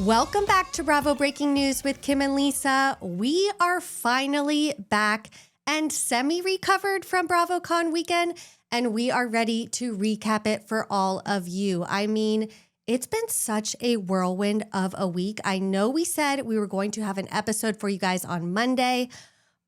Welcome back to Bravo Breaking News with Kim and Lisa. We are finally back and semi-recovered from BravoCon weekend, and we are ready to recap it for all of you. I mean, it's been such a whirlwind of a week. I know we said we were going to have an episode for you guys on Monday,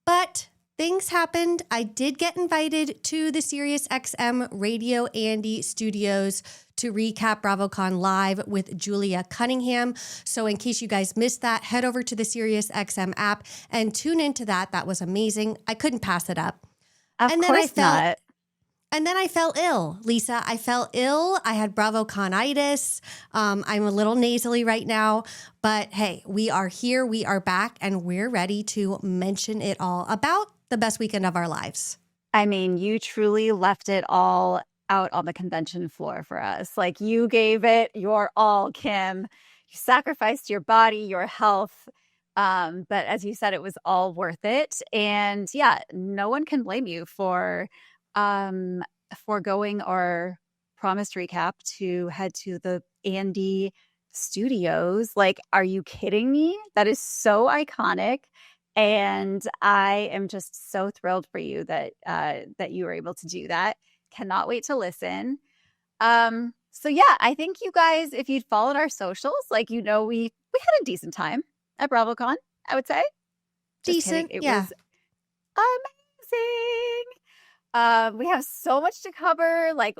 but things happened. I did get invited to the SiriusXM Radio Andy studios to recap BravoCon live with Julia Cunningham. So in case you guys missed that, head over to the SiriusXM app and tune into that. That was amazing. I couldn't pass it up. Of course not. And then I fell ill, Lisa. I fell ill. I had BravoConitis. I'm a little nasally right now. But hey, we are here. We are back. And we're ready to mention it all about the best weekend of our lives. I mean, you truly left it all out on the convention floor for us. Like, you gave it your all, Kim. You sacrificed your body, your health. But as you said, it was all worth it. And yeah, no one can blame you for foregoing our promised recap to head to the Andy studios. Like, are you kidding me? That is so iconic. And I am just so thrilled for you that you were able to do that. Cannot wait to listen. So yeah, I think you guys, if you'd followed our socials, like, you know, we had a decent time at BravoCon, I would say. Decent, It yeah. was amazing. We have so much to cover, like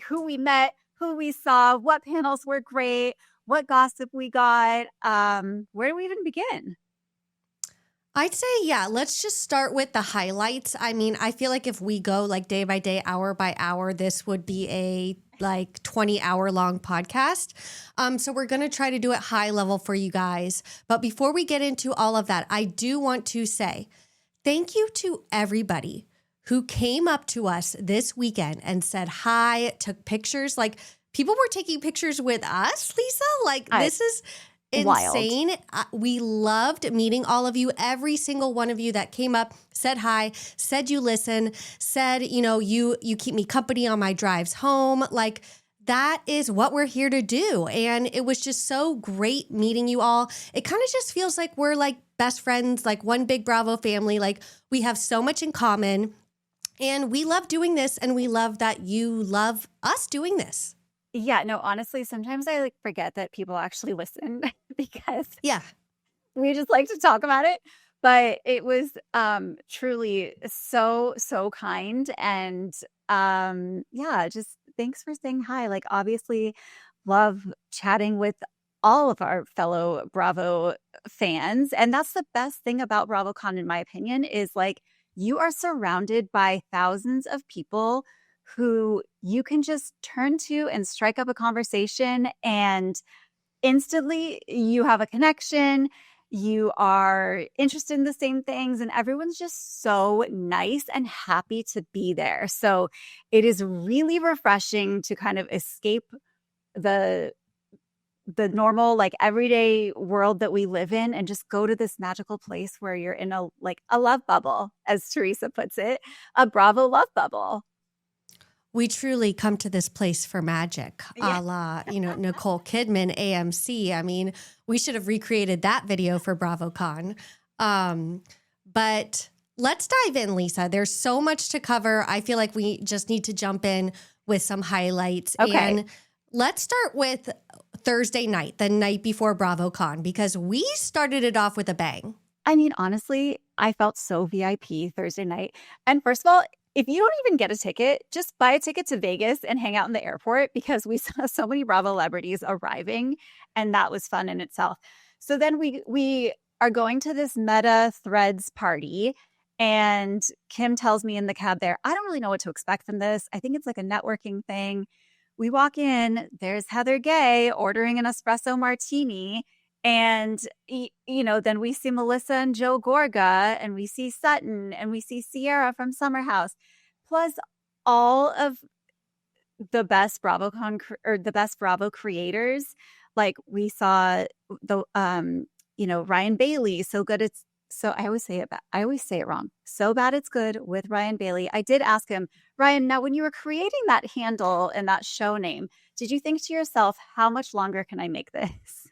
who we met, who we saw, what panels were great, what gossip we got. Where do we even begin? I'd say, yeah, let's just start with the highlights. I mean, I feel like if we go like day by day, hour by hour, this would be a like 20-hour long podcast. So we're going to try to do it high level for you guys. But before we get into all of that, I do want to say thank you to everybody who came up to us this weekend and said hi, took pictures. Like, people were taking pictures with us, Lisa. Like, this is insane. Wild. We loved meeting all of you. Every single one of you that came up, said hi, said you listen, said, you know, you keep me company on my drives home. Like, that is what we're here to do. And it was just so great meeting you all. It kind of just feels like we're like best friends, like one big Bravo family. Like, we have so much in common. And we love doing this, and we love that you love us doing this. Yeah, no, honestly, sometimes I like forget that people actually listen because Yeah, we just like to talk about it. But it was truly so kind. And yeah, just thanks for saying hi. Like, obviously love chatting with all of our fellow Bravo fans. And that's the best thing about BravoCon, in my opinion, is like, you are surrounded by thousands of people who you can just turn to and strike up a conversation, and instantly you have a connection. You are interested in the same things, and everyone's just so nice and happy to be there. So it is really refreshing to kind of escape the normal, like, everyday world that we live in and just go to this magical place where you're in a love bubble, as Teresa puts it, a Bravo love bubble. we truly come to this place for magic, a la, you know, Nicole Kidman, AMC. I mean, we should have recreated that video for BravoCon. But let's dive in, Lisa. There's so much to cover. I feel like we just need to jump in with some highlights. Okay. And let's start with Thursday night, the night before BravoCon, because we started it off with a bang. I mean, honestly, I felt so VIP Thursday night. And first of all, if you don't even get a ticket, just buy a ticket to Vegas and hang out in the airport, because we saw so many Bravo celebrities arriving, and that was fun in itself. So then we are going to this Meta Threads party, and Kim tells me in the cab there, I don't really know what to expect from this. I think it's like a networking thing. We walk in, there's Heather Gay ordering an espresso martini. And, you know, then we see Melissa and Joe Gorga, and we see Sutton, and we see Sierra from Summer House, plus all of the best BravoCon or the best Bravo creators. Like, we saw the, you know, Ryan Bailey, So Good It's, so I always say it wrong. So Bad It's Good with Ryan Bailey. I did ask him, Ryan, now when you were creating that handle and that show name, did you think to yourself, how much longer can I make this?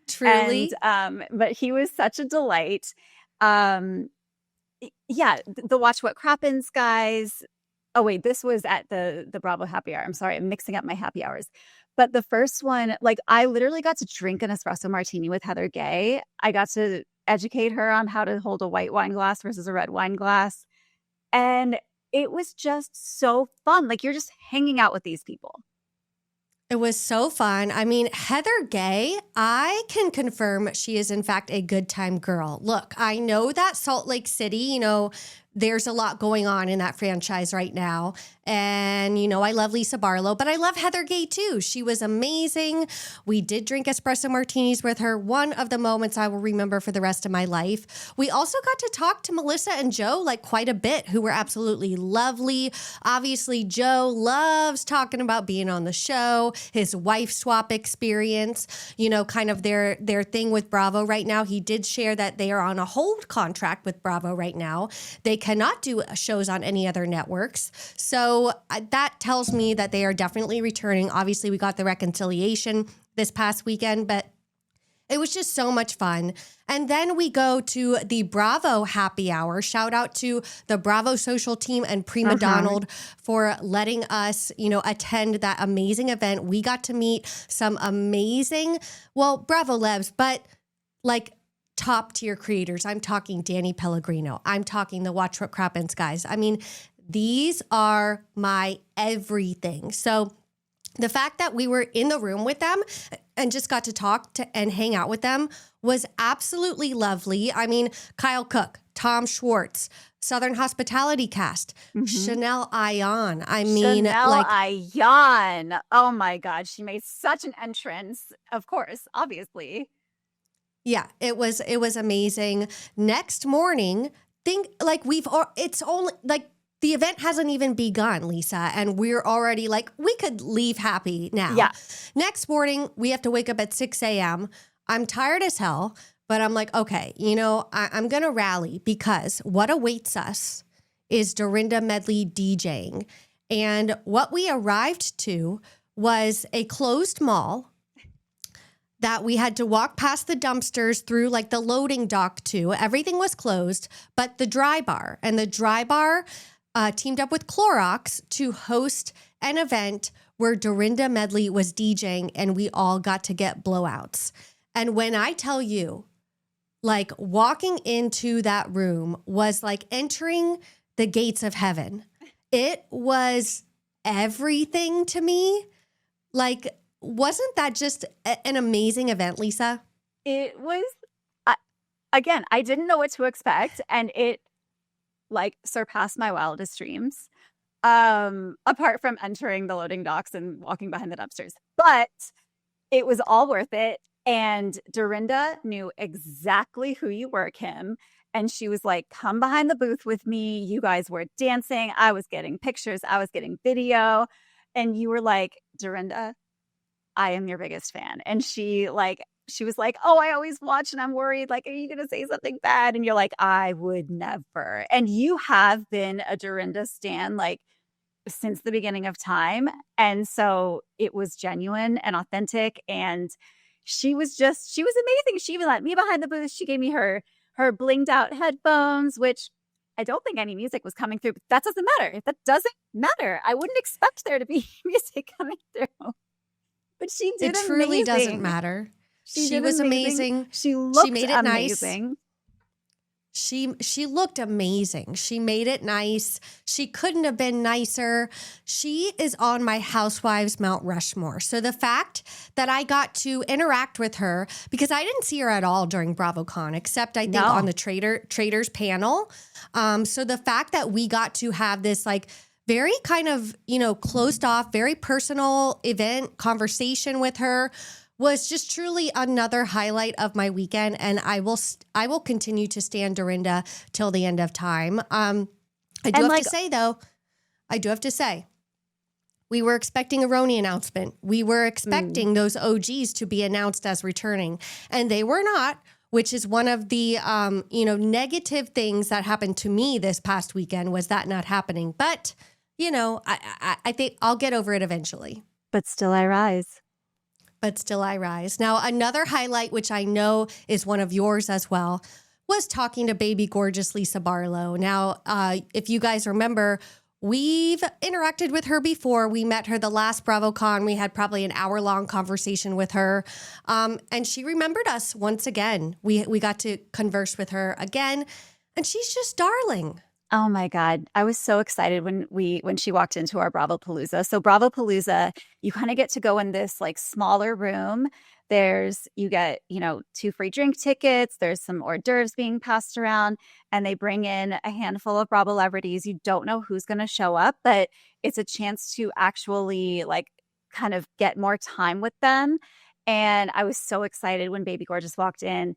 Truly. But he was such a delight. Yeah, the Watch What Crappens guys. Oh wait, this was at the Bravo happy hour. I'm sorry, I'm mixing up my happy hours. But the first one, like I literally got to drink an espresso martini with Heather Gay. I got to educate her on how to hold a white wine glass versus a red wine glass. And it was just so fun. Like you're just hanging out with these people. It was so fun. I mean, Heather Gay, I can confirm she is in fact a good time girl. Look, I know that Salt Lake City, there's a lot going on in that franchise right now. And, I love Lisa Barlow, but I love Heather Gay too. She was amazing. We did drink espresso martinis with her. One of the moments I will remember for the rest of my life. We also got to talk to Melissa and Joe like quite a bit, who were absolutely lovely. Obviously, Joe loves talking about being on the show, his wife swap experience, kind of their thing with Bravo right now. He did share that they are on a hold contract with Bravo right now. They cannot do shows on any other networks. So that tells me that they are definitely returning. Obviously, we got the reconciliation this past weekend, but it was just so much fun. And then we go to the Bravo happy hour. Shout out to the Bravo social team and Prima Donald for letting us, attend that amazing event. We got to meet some amazing, Bravolebs, but like top tier creators. I'm talking Danny Pellegrino. I'm talking the Watch What Crappens guys. I mean, these are my everything. So the fact that we were in the room with them and just got to talk to and hang out with them was absolutely lovely. I mean, Kyle Cook, Tom Schwartz, Southern Hospitality Cast, Chanel Ayan. Chanel Ayan. Oh my God. She made such an entrance. Of course, obviously. Yeah, it was amazing. Next morning, it's only like the event hasn't even begun, Lisa, and we're already like, we could leave happy now. Yeah. Next morning, we have to wake up at 6 a.m. I'm tired as hell, but I'm like, okay, I'm going to rally because what awaits us is Dorinda Medley DJing. And what we arrived to was a closed mall that we had to walk past the dumpsters through like the loading dock to. Everything was closed, but the dry bar. And the dry bar teamed up with Clorox to host an event where Dorinda Medley was DJing and we all got to get blowouts. And when I tell you, like walking into that room was like entering the gates of heaven. It was everything to me. Like, wasn't that just an amazing event, Lisa? It was, again, I didn't know what to expect, and it like surpassed my wildest dreams, apart from entering the loading docks and walking behind the dumpsters. But it was all worth it. And Dorinda knew exactly who you were, Kim. And she was like, come behind the booth with me. You guys were dancing. I was getting pictures. I was getting video. And you were like, Dorinda, I am your biggest fan. And she was like, oh, I always watch and I'm worried. Like, are you going to say something bad? And you're like, I would never. And you have been a Dorinda stan, like, since the beginning of time. And so it was genuine and authentic. And she was amazing. She even let me behind the booth. She gave me her blinged out headphones, which I don't think any music was coming through. But that doesn't matter. That doesn't matter. I wouldn't expect there to be music coming through. But she did amazing. It truly doesn't matter. She was amazing. She looked made it amazing. Nice. She looked amazing. She made it nice. She couldn't have been nicer. She is on my Housewives Mount Rushmore. So the fact that I got to interact with her, because I didn't see her at all during BravoCon, except I think on the Traders panel. So the fact that we got to have this like very kind of, closed off, very personal event conversation with her was just truly another highlight of my weekend. And I will continue to stand Dorinda till the end of time. I do have to say, we were expecting a Roni announcement. We were expecting those OGs to be announced as returning, and they were not, which is one of the, negative things that happened to me this past weekend was that not happening. But, I think I'll get over it eventually. But still I rise. but still I rise. Now, another highlight, which I know is one of yours as well, was talking to baby gorgeous Lisa Barlow. Now, if you guys remember, we've interacted with her before. We met her the last BravoCon. We had probably an hour-long conversation with her, and she remembered us once again. We got to converse with her again, and she's just darling. Oh my God. I was so excited when she walked into our Bravopalooza. So Bravopalooza, you kind of get to go in this like smaller room. You get, 2 free drink tickets. There's some hors d'oeuvres being passed around, and they bring in a handful of Bravo-celebrities. You don't know who's going to show up, but it's a chance to actually like kind of get more time with them. And I was so excited when Baby Gorgeous walked in.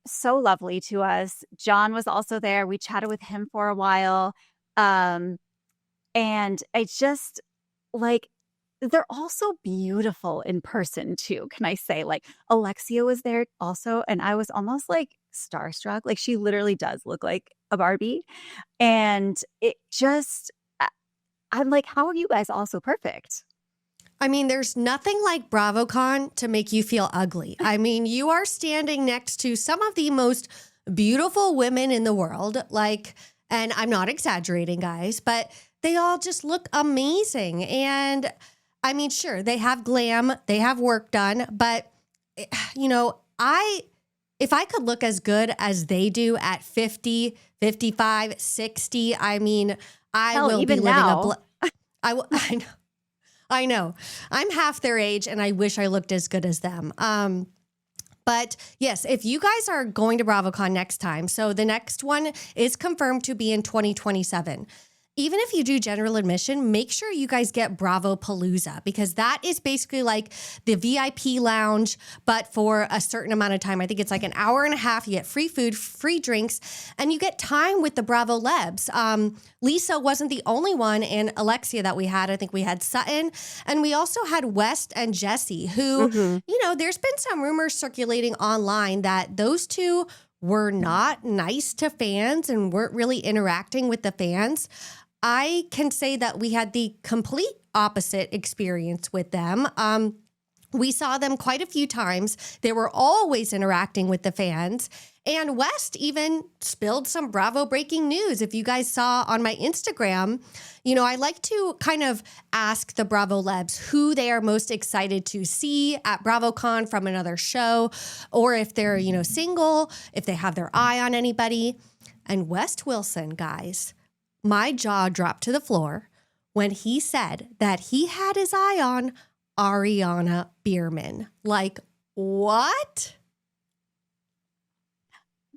So lovely to us. John was also there. We chatted with him for a while. And it's just like, they're also beautiful in person too. Can I say, like, Alexia was there also, and I was almost like starstruck. Like, she literally does look like a Barbie. And it just, I'm like, how are you guys all so perfect? I mean, there's nothing like BravoCon to make you feel ugly. I mean, you are standing next to some of the most beautiful women in the world, and I'm not exaggerating, guys, but they all just look amazing. And I mean, sure, they have glam, they have work done, but if I could look as good as they do at 50, 55, 60, I mean, I will be living I know. I'm half their age, and I wish I looked as good as them. But yes, if you guys are going to BravoCon next time, so the next one is confirmed to be in 2027. Even if you do general admission, make sure you guys get Bravopalooza, because that is basically like the VIP lounge, but for a certain amount of time. I think it's like an hour and a half. You get free food, free drinks, and you get time with the Bravolebs. Lisa wasn't the only one, and Alexia that we had. I think we had Sutton, and we also had West and Jesse, who, there's been some rumors circulating online that those two were not nice to fans and weren't really interacting with the fans. I can say that we had the complete opposite experience with them. We saw them quite a few times. They were always interacting with the fans. And West even spilled some Bravo breaking news. If you guys saw on my Instagram, I like to kind of ask the Bravolebs who they are most excited to see at BravoCon from another show, or if they're, single, if they have their eye on anybody. And West Wilson, guys, my jaw dropped to the floor when he said that he had his eye on Ariana Bierman. Like, what?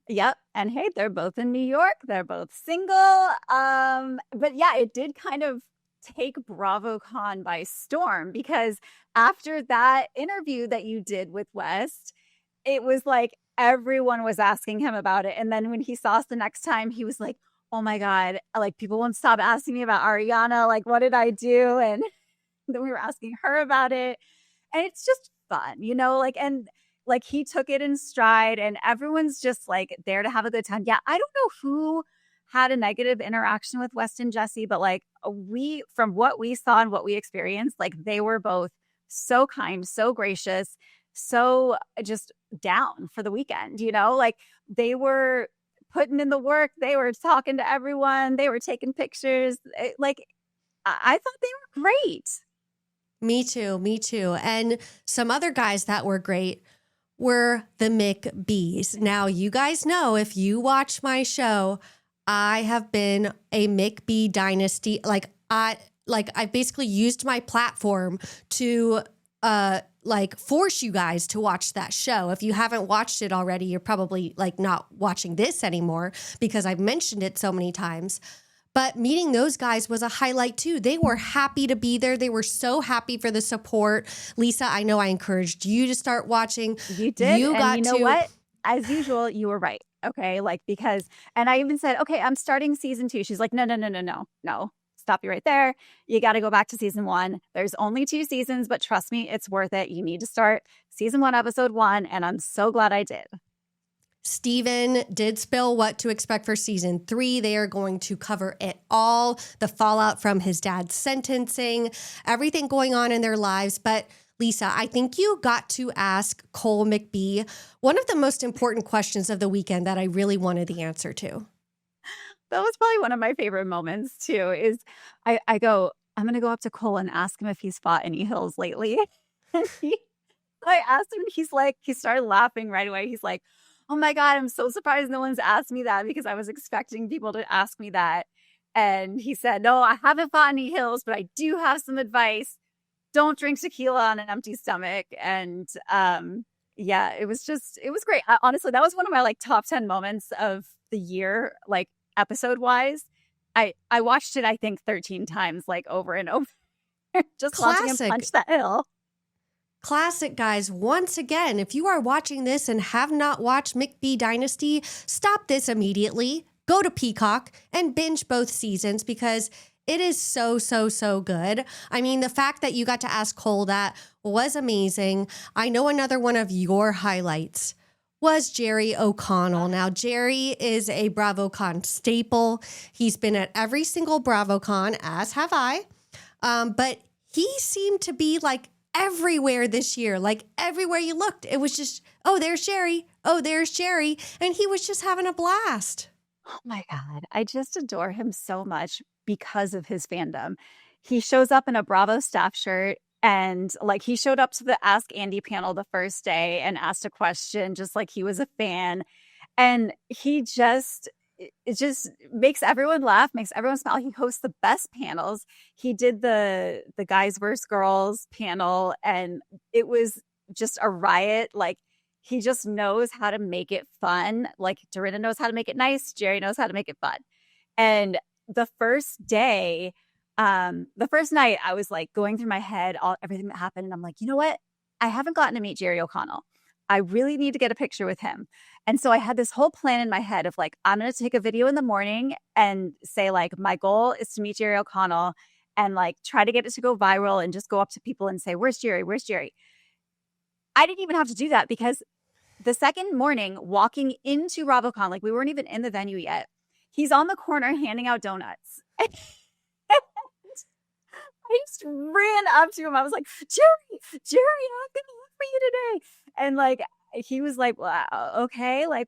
Yep. And hey, they're both in New York. They're both single. But yeah, it did kind of take BravoCon by storm, because after that interview that you did with West, it was like everyone was asking him about it. And then when he saw us the next time, he was like, oh my God, like, people won't stop asking me about Ariana. Like, what did I do? And then we were asking her about it. And it's just fun, and like, he took it in stride, and everyone's just like there to have a good time. Yeah, I don't know who had a negative interaction with West and Jesse, but like, from what we saw and what we experienced, like, they were both so kind, so gracious, so just down for the weekend, like, they were putting in the work. They were talking to everyone. They were taking pictures. I thought they were great. Me too. And some other guys that were great were the McBees. Now, you guys know, if you watch my show, I have been a McBee dynasty. I basically used my platform to force you guys to watch that show. If you haven't watched it already, you're probably not watching this anymore, because I've mentioned it so many times. But meeting those guys was a highlight too. They were happy to be there. They were so happy for the support. Lisa, I know I encouraged you to start watching. You did. And you know what? As usual, you were right. Okay. And I even said, okay, I'm starting season 2. She's like, no. Stop you right there. You got to go back to season 1. There's only 2 seasons, but trust me, it's worth it. You need to start season 1, episode 1. And I'm so glad I did. Steven did spill what to expect for season 3. They are going to cover it all, the fallout from his dad's sentencing, everything going on in their lives. But Lisa, I think you got to ask Cole McBee one of the most important questions of the weekend that I really wanted the answer to. That was probably one of my favorite moments too, is I go, I'm gonna go up to Cole and ask him if he's fought any hills lately. And I asked him, he started laughing right away. He's like, oh my God, I'm so surprised no one's asked me that because I was expecting people to ask me that. And he said, no, I haven't fought any hills, but I do have some advice. Don't drink tequila on an empty stomach. And yeah, it was great. Honestly, that was one of my like top 10 moments of the year, like episode wise. I watched it, I think 13 times, like over and over, just watching him punch that hill. Classic, guys. Once again, if you are watching this and have not watched McBee Dynasty, stop this immediately. Go to Peacock and binge both seasons because it is so, so, so good. I mean, the fact that you got to ask Cole that was amazing. I know another one of your highlights was Jerry O'Connell. Now, Jerry is a BravoCon staple. He's been at every single BravoCon, as have I. But he seemed to be like everywhere this year. Like everywhere you looked, it was just, oh, there's Jerry. Oh, there's Jerry. And he was just having a blast. Oh my God. I just adore him so much because of his fandom. He shows up in a Bravo staff shirt and like he showed up to the Ask Andy panel the first day and asked a question just like he was a fan. And it just makes everyone laugh, makes everyone smile. He hosts the best panels. He did the Guys vs. Girls panel and it was just a riot. Like he just knows how to make it fun. Like Dorinda knows how to make it nice. Jerry knows how to make it fun. And the first night, I was like going through my head, everything that happened. And I'm like, you know what? I haven't gotten to meet Jerry O'Connell. I really need to get a picture with him. And so I had this whole plan in my head of like, I'm going to take a video in the morning and say like, my goal is to meet Jerry O'Connell and like try to get it to go viral and just go up to people and say, where's Jerry? Where's Jerry? I didn't even have to do that because the second morning walking into BravoCon, like we weren't even in the venue yet. He's on the corner handing out donuts. And I just ran up to him. I was like, Jerry, I'm going to look for you today. And like, he was like, well, okay, like,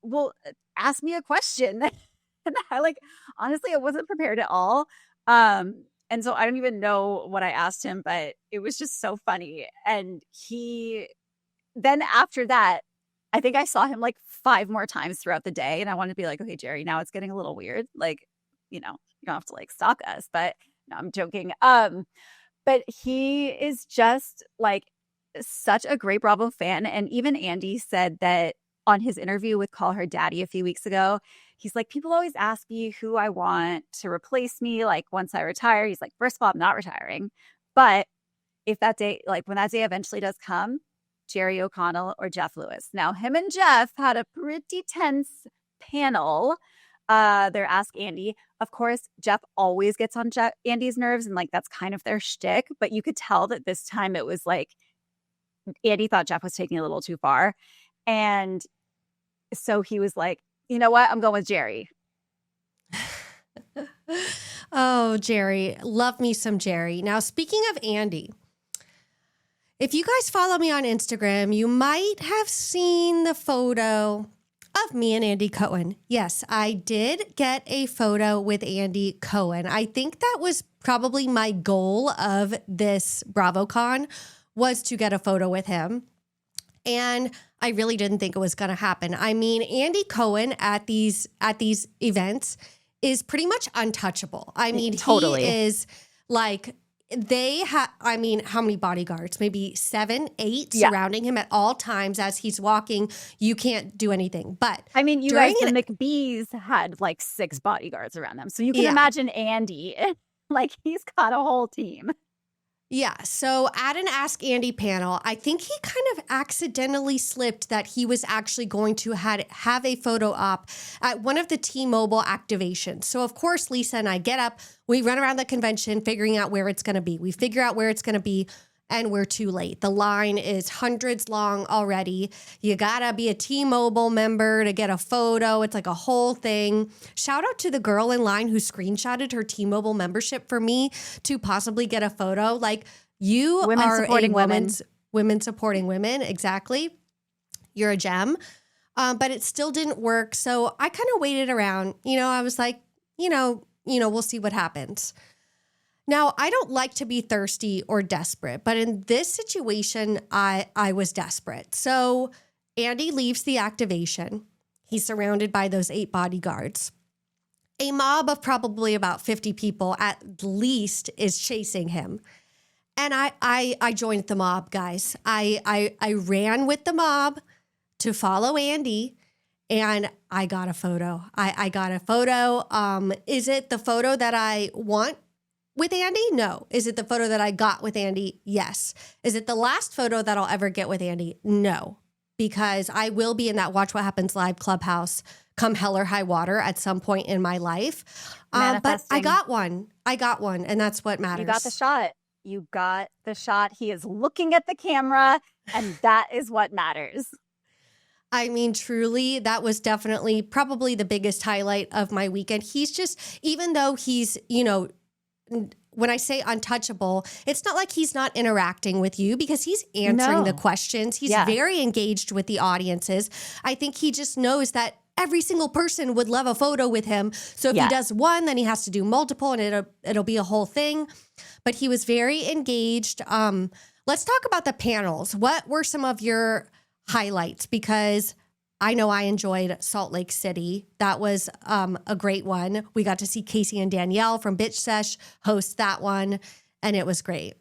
well, ask me a question. And I like, honestly, I wasn't prepared at all. And so I don't even know what I asked him, but it was just so funny. And then after that, I think I saw him like 5 more times throughout the day. And I wanted to be like, okay, Jerry, now it's getting a little weird. Like, you don't have to like stalk us, but no, I'm joking. But he is just like such a great Bravo fan. And even Andy said that on his interview with Call Her Daddy a few weeks ago, he's like, people always ask me who I want to replace me. Like once I retire, he's like, first of all, I'm not retiring. But if that day, like when that day eventually does come, Jerry O'Connell or Jeff Lewis. Now, him and Jeff had a pretty tense panel. Their Ask Andy. Of course, Jeff always gets on Andy's nerves, and like that's kind of their shtick. But you could tell that this time it was like Andy thought Jeff was taking it a little too far. And so he was like, you know what? I'm going with Jerry. Oh, Jerry. Love me some Jerry. Now, speaking of Andy, if you guys follow me on Instagram, you might have seen the photo of me and Andy Cohen. Yes, I did get a photo with Andy Cohen. I think that was probably my goal of this BravoCon was to get a photo with him. And I really didn't think it was going to happen. I mean, Andy Cohen at these events is pretty much untouchable. I mean, totally. He is like, they have, I mean, how many bodyguards? Maybe 7, 8 surrounding him at all times as he's walking. You can't do anything. But I mean, you guys, the McBees had like 6 bodyguards around them. So you can imagine Andy, like he's got a whole team. Yeah. So at an Ask Andy panel, I think he kind of accidentally slipped that he was actually going to have a photo op at one of the T-Mobile activations. So of course, Lisa and I get up, we run around the convention figuring out where it's going to be. We figure out where it's going to be and we're too late. The line is hundreds long already. You gotta be a T-Mobile member to get a photo. It's like a whole thing. Shout out to the girl in line who screenshotted her T-Mobile membership for me to possibly get a photo. Like, You Women are supporting women supporting women. Exactly. You're a gem. But it still didn't work. So I kind of waited around. I was like, we'll see what happens. Now, I don't like to be thirsty or desperate, but in this situation, I was desperate. So Andy leaves the activation. He's surrounded by those 8 bodyguards. A mob of probably about 50 people at least is chasing him. And I joined the mob, guys. I ran with the mob to follow Andy, and I got a photo. I got a photo. Is it the photo that I want with Andy? No. Is it the photo that I got with Andy? Yes. Is it the last photo that I'll ever get with Andy? No, because I will be in that Watch What Happens Live Clubhouse come hell or high water at some point in my life. But I got one. And that's what matters. You got the shot. You got the shot. He is looking at the camera, and that is what matters. I mean, truly, that was definitely probably the biggest highlight of my weekend. He's just, even though he's, when I say untouchable, it's not like he's not interacting with you, because he's answering the questions. He's very engaged with the audiences. I think he just knows that every single person would love a photo with him. So if he does one, then he has to do multiple, and it'll be a whole thing. But he was very engaged. Let's talk about the panels. What were some of your highlights? Because I know I enjoyed Salt Lake City. That was a great one. We got to see Casey and Danielle from Bitch Sesh host that one, and it was great.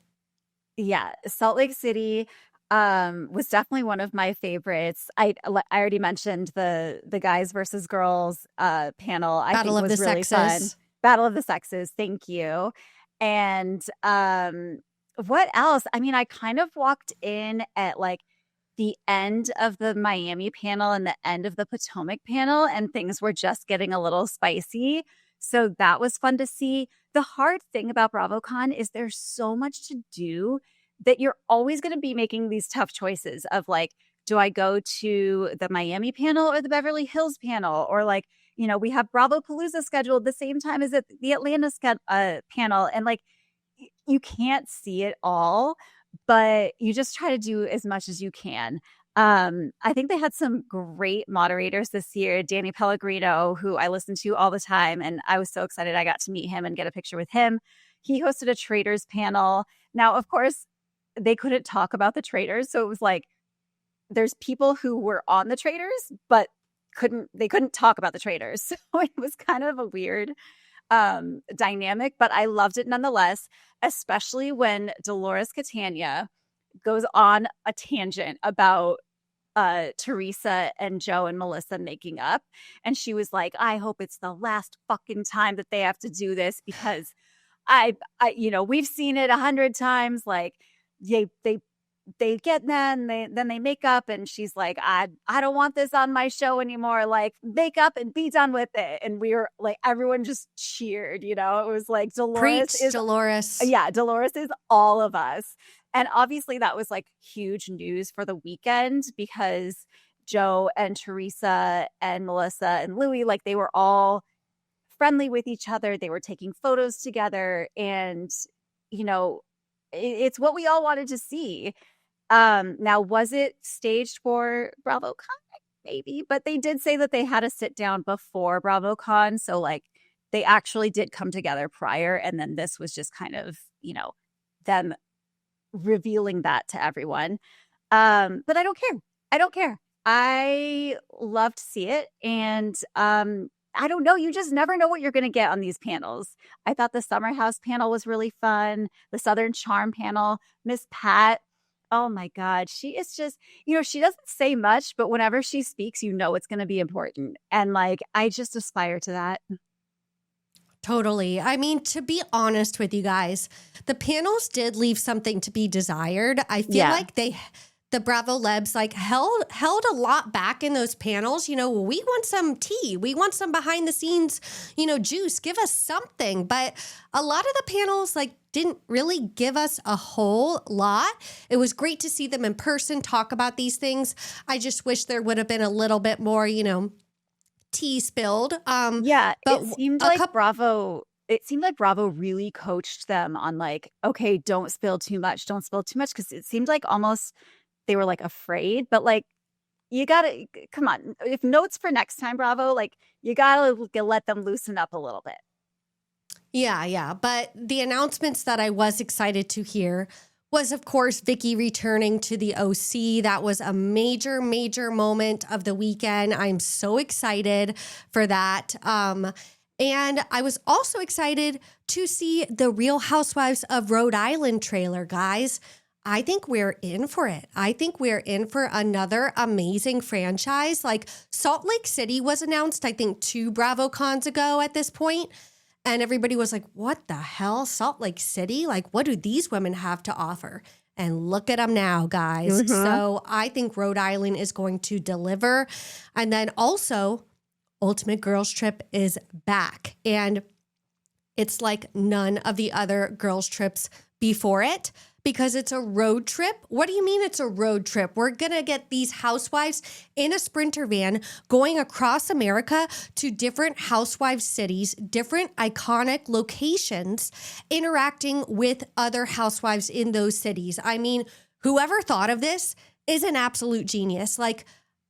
Yeah, Salt Lake City was definitely one of my favorites. I already mentioned the guys versus girls panel. I think was really fun. Battle of the Sexes. Thank you. And what else? I mean, I kind of walked in at like the end of the Miami panel and the end of the Potomac panel, and things were just getting a little spicy. So that was fun to see. The hard thing about BravoCon is there's so much to do that you're always going to be making these tough choices of like, do I go to the Miami panel or the Beverly Hills panel? Or like, we have Bravopalooza scheduled the same time as the Atlanta panel. And like, you can't see it all, but you just try to do as much as you can. I think they had some great moderators this year. Danny Pellegrino, who I listen to all the time, and I was so excited I got to meet him and get a picture with him. He hosted a traders panel. Now, of course, they couldn't talk about the traders. So it was like, there's people who were on the traders, but they couldn't talk about the traders. So it was kind of a weird dynamic, but I loved it nonetheless, especially when Dolores Catania goes on a tangent about Teresa and Joe and Melissa making up. And she was like, I hope it's the last fucking time that they have to do this, because we've seen it 100 times. Like they get then they make up, and she's like, I don't want this on my show anymore. Like, make up and be done with it. And we were like, everyone just cheered. It was like Dolores is Dolores. Yeah, Dolores is all of us. And obviously that was like huge news for the weekend, because Joe and Teresa and Melissa and Louie, like, they were all friendly with each other. They were taking photos together, and it's what we all wanted to see. Now, was it staged for BravoCon? Maybe, but they did say that they had a sit down before BravoCon. So like, they actually did come together prior. And then this was just kind of, them revealing that to everyone. But I don't care. I love to see it. And I don't know. You just never know what you're going to get on these panels. I thought the Summer House panel was really fun. The Southern Charm panel, Miss Pat. Oh my God. She is just, she doesn't say much, but whenever she speaks, it's going to be important. And like, I just aspire to that. Totally. I mean, to be honest with you guys, the panels did leave something to be desired. I feel like the Bravolebs like held a lot back in those panels. We want some tea. We want some behind the scenes, juice. Give us something. But a lot of the panels like didn't really give us a whole lot. It was great to see them in person, talk about these things. I just wish there would have been a little bit more, tea spilled. But it seemed like Bravo it seemed like Bravo really coached them on like, okay, don't spill too much, because it seemed like almost they were like afraid, but like you gotta come on. If notes for next time, Bravo, like you gotta let them loosen up a little bit. Yeah. But the announcements that I was excited to hear was, of course, Vicky returning to the OC. That was a major, major moment of the weekend. I'm so excited for that. And I was also excited to see the Real Housewives of Rhode Island trailer, guys. I think we're in for it. I think we're in for another amazing franchise. Like Salt Lake City was announced, I think, 2 BravoCons ago at this point. And everybody was like, what the hell? Salt Lake City? Like, what do these women have to offer? And look at them now, guys. Mm-hmm. So I think Rhode Island is going to deliver. And then also, Ultimate Girls Trip is back. And it's like none of the other girls' trips before it because it's a road trip. What do you mean it's a road trip? We're going to get these housewives in a Sprinter van going across America to different housewives cities, different iconic locations, interacting with other housewives in those cities. I mean, whoever thought of this is an absolute genius. Like,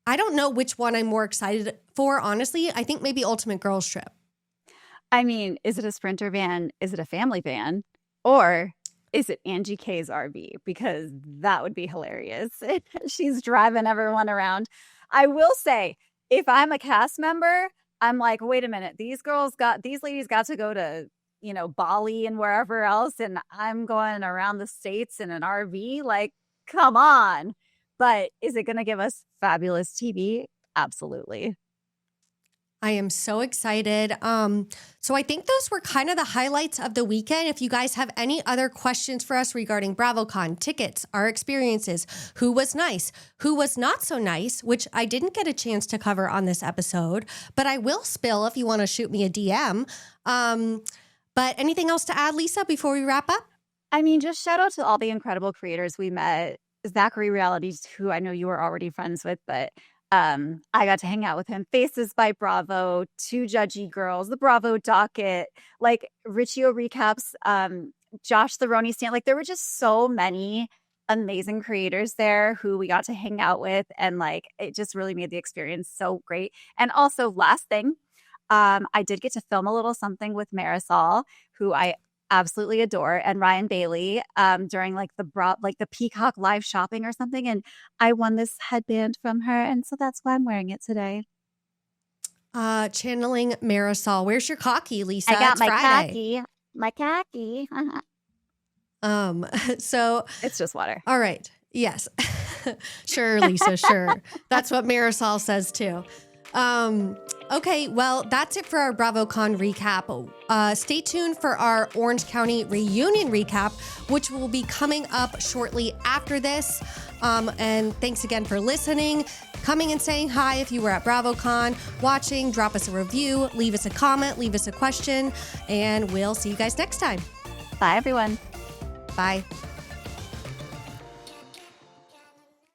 I don't know which one I'm more excited for, honestly. I think maybe Ultimate Girls Trip. I mean, is it a Sprinter van? Is it a family van? Or is it Angie K's RV? Because that would be hilarious. She's driving everyone around. I will say, if I'm a cast member, I'm like, wait a minute. These ladies got to go to, Bali and wherever else. And I'm going around the States in an RV. Like, come on. But is it going to give us fabulous TV? Absolutely. I am so excited. So I think those were kind of the highlights of the weekend. If you guys have any other questions for us regarding BravoCon, tickets, our experiences, who was nice, who was not so nice, which I didn't get a chance to cover on this episode, but I will spill if you want to shoot me a DM. But anything else to add, Lisa, before we wrap up? I mean, just shout out to all the incredible creators we met. Zachary Realities, who I know you were already friends with, but I got to hang out with him. Faces by Bravo, 2 Judgy Girls, the Bravo Docket, like Richio recaps, Josh the Roni Stand. Like there were just so many amazing creators there who we got to hang out with, and like it just really made the experience so great. And also, last thing, I did get to film a little something with Marisol, who I absolutely adore, and Ryan Bailey during like the Peacock live shopping or something, and I won this headband from her, and so that's why I'm wearing it today. Channeling Marisol. Where's your khaki, Lisa? I got It's my Friday. khaki. So It's just water. all right. Yes. Sure, Lisa, sure. That's what Marisol says too. Okay, well, that's it for our BravoCon recap. Stay tuned for our Orange County reunion recap, which will be coming up shortly after this. And thanks again for listening, coming and saying hi if you were at BravoCon, watching, drop us a review, leave us a comment, leave us a question, and we'll see you guys next time. Bye, everyone. Bye.